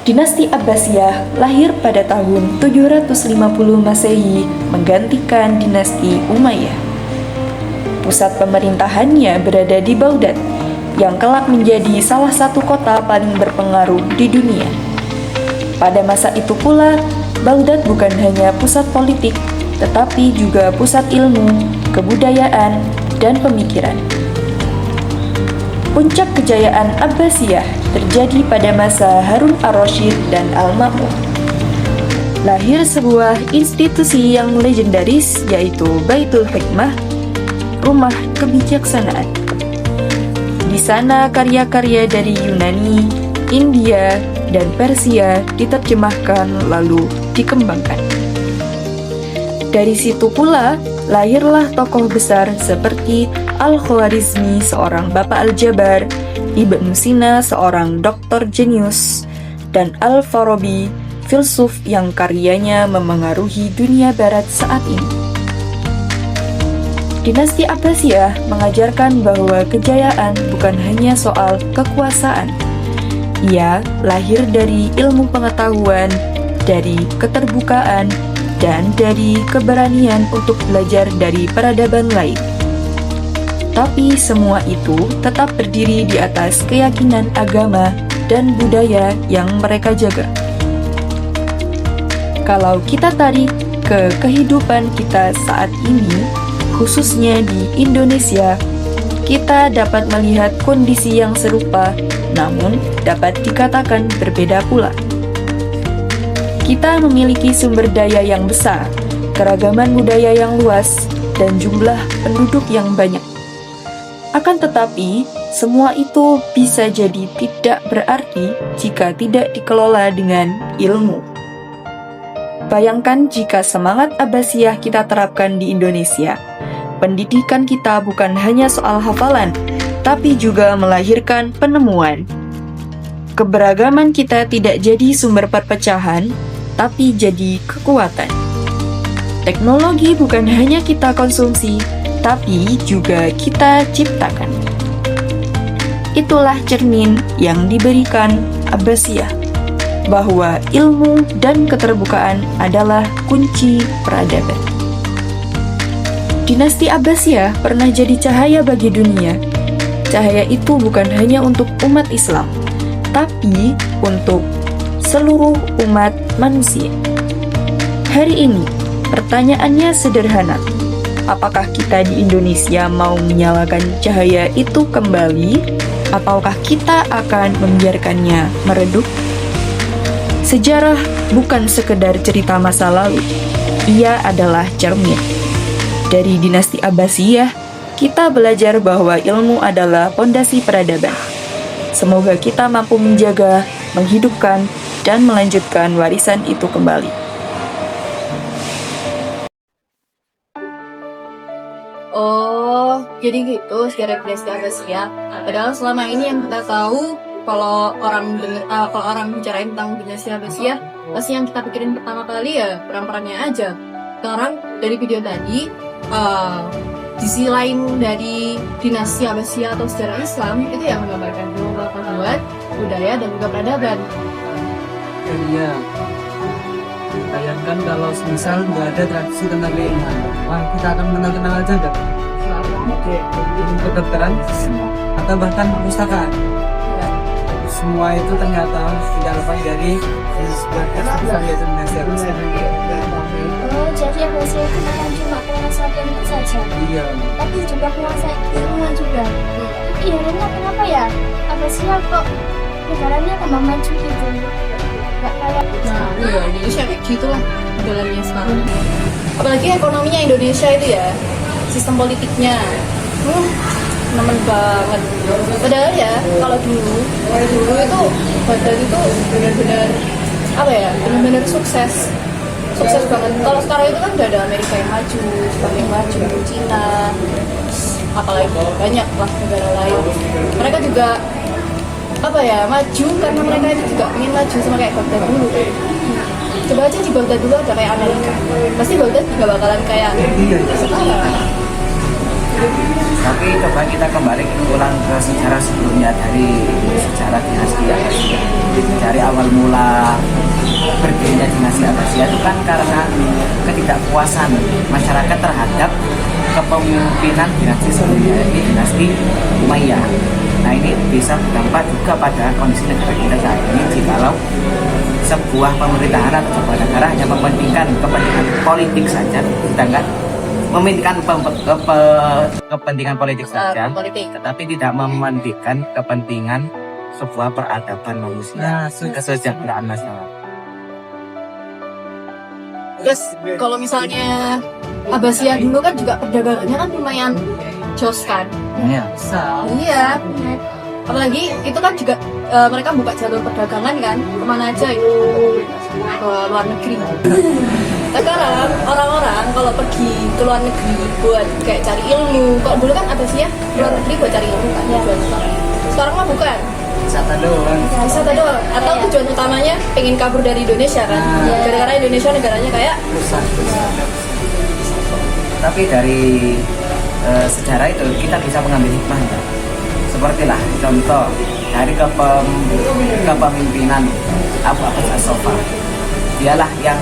Dinasti Abbasiyah lahir pada tahun 750 Masehi menggantikan dinasti Umayyah. Pusat pemerintahannya berada di Baghdad, yang kelak menjadi salah satu kota paling berpengaruh di dunia. Pada masa itu pula, Baghdad bukan hanya pusat politik, tetapi juga pusat ilmu, kebudayaan, dan pemikiran. Puncak kejayaan Abbasiyah terjadi pada masa Harun ar-Rasyid dan Al-Ma'mun. Lahir sebuah institusi yang legendaris, yaitu Baitul Hikmah, rumah kebijaksanaan. Di sana karya-karya dari Yunani, India, dan Persia diterjemahkan lalu dikembangkan. Dari situ pula lahirlah tokoh besar seperti Al-Khwarizmi, seorang bapak aljabar, Ibn Sina, seorang doktor jenius, dan Al-Farabi, filsuf yang karyanya memengaruhi dunia barat saat ini. Dinasti Abbasiyah mengajarkan bahwa kejayaan bukan hanya soal kekuasaan. Ia lahir dari ilmu pengetahuan, dari keterbukaan, dan dari keberanian untuk belajar dari peradaban lain. Tapi semua itu tetap berdiri di atas keyakinan agama dan budaya yang mereka jaga. Kalau kita tarik ke kehidupan kita saat ini, khususnya di Indonesia, kita dapat melihat kondisi yang serupa, namun dapat dikatakan berbeda pula. Kita memiliki sumber daya yang besar, keragaman budaya yang luas, dan jumlah penduduk yang banyak. Akan tetapi, semua itu bisa jadi tidak berarti jika tidak dikelola dengan ilmu. Bayangkan jika semangat Abbasiyah kita terapkan di Indonesia. Pendidikan kita bukan hanya soal hafalan, tapi juga melahirkan penemuan. Keberagaman kita tidak jadi sumber perpecahan, tapi jadi kekuatan. Teknologi bukan hanya kita konsumsi, tapi juga kita ciptakan. Itulah cermin yang diberikan Abbasiyah, bahwa ilmu dan keterbukaan adalah kunci peradaban. Dinasti Abbasiyah pernah jadi cahaya bagi dunia. Cahaya itu bukan hanya untuk umat Islam, tapi untuk seluruh umat manusia. Hari ini, pertanyaannya sederhana. Apakah kita di Indonesia mau menyalakan cahaya itu kembali, ataukah kita akan membiarkannya meredup? Sejarah bukan sekedar cerita masa lalu, ia adalah cermin. Dari dinasti Abbasiyah, kita belajar bahwa ilmu adalah fondasi peradaban. Semoga kita mampu menjaga, menghidupkan, dan melanjutkan warisan itu kembali. Oh, jadi gitu sejarah dinasti Abbasiyah. Padahal selama ini yang kita tahu, kalau orang bicarain tentang dinasti Abbasiyah, pasti yang kita pikirin pertama kali ya perang-perangnya aja. Sekarang dari video tadi, sisi lain dari dinasti Abbasiyah atau sejarah Islam itu yang menggambarkan ilmu pengetahuan, budaya, dan juga peradaban. Iya. Bayangkan kalau misal nggak ada tradisi tentang keilmuan, wah kita akan kenal-kenal aja nggak? Ilmu kedokteran atau bahkan perpustakaan. Semua itu ternyata tidak lepas dari sebuah kesuksesan yaitu dinasti Abbasiyah. Oh, jadi Abbasiyah itu bukan cuma penguasa ilmu saja, Iya. tapi juga penguasa ilmuwan juga. Iya, kenapa ya Abbasiyah kok negaranya tambah maju gitu? Gak kayak Nah, iya, Indonesia kayak gitu lah modelannya sekarang. Apalagi ekonominya Indonesia itu ya, sistem politiknya, nemen banget. Padahal ya, kalau dulu itu Baghdad itu benar-benar apa ya, benar-benar sukses banget. Kalau sekarang itu kan udah ada Amerika yang maju, Jepang yang maju, Cina, apalagi banyak lah negara lain. Mereka juga apa ya, maju karena mereka itu juga ingin maju sama kayak Baghdad dulu. Coba aja di Baghdad dulu ada kayak Amerika, pasti Baghdad juga bakalan kayak sekarang. Tapi coba kita kembali ulang ke sejarah sebelumnya dari sejarah sejarah dinasti Abbasiyah. Dari awal mula berdirinya dinasti Abbasiyah itu kan karena ketidakpuasan masyarakat terhadap kepemimpinan dinasti sebelumnya, yaitu dinasti Umayyah. Nah, ini bisa berdampak juga pada kondisi negara kita saat ini jikalau sebuah pemerintahan atau sebuah negara hanya mementingkan kepentingan politik saja, sedangkan mementingkan kepentingan politik saja, politik. tetapi tidak mementingkan kepentingan sebuah peradaban manusia, kesejahteraan masyarakat. Terus kalau misalnya Abbasiyah dulu kan juga perdagangannya kan lumayan jos kan. Iya. Iya. Apalagi itu kan juga mereka buka jalur perdagangan kan kemana aja itu, ke luar negeri. Sekarang orang-orang kalau pergi ke luar negeri buat kayak cari ilmu, kalau dulu kan Abbasiyah luar negeri buat cari ilmu kan tujuan utama. Sekarang mah bukan. Wisata doang. Wisata doang. Atau tujuan utamanya pengen kabur dari Indonesia kan. Gara-gara Indonesia negaranya kayak Rusak. Tapi dari sejarah itu kita bisa mengambil hikmahnya. Sepertilah contoh dari kepemimpinan Abu Abbas As-Sofah. Dialah yang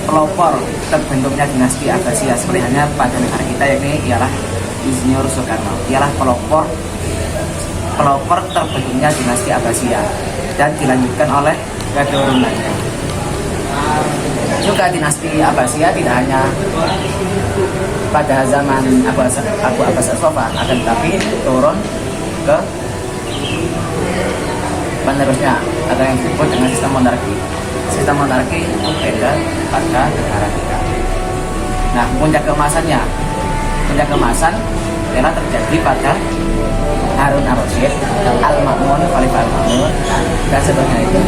pelopor terbentuknya dinasti Abbasiyah seperti halnya pada negara kita, yakni ialah Insinyur Soekarno. Dialah pelopor terbentuknya dinasti Abbasiyah dan dilanjutkan oleh keturunannya. Juga dinasti Abbasiyah tidak hanya pada zaman Abu Abbas As-Sofah, akan tetapi turun ke penerusnya atau yang disebut dengan sistem monarki. Sistem monarki itu beda pada negara kita. Nah, puncak keemasan telah terjadi pada Harun Ar-Rasyid, Al-Ma'mun, Khalifah Al-Ma'mun, dan sebagainya itu.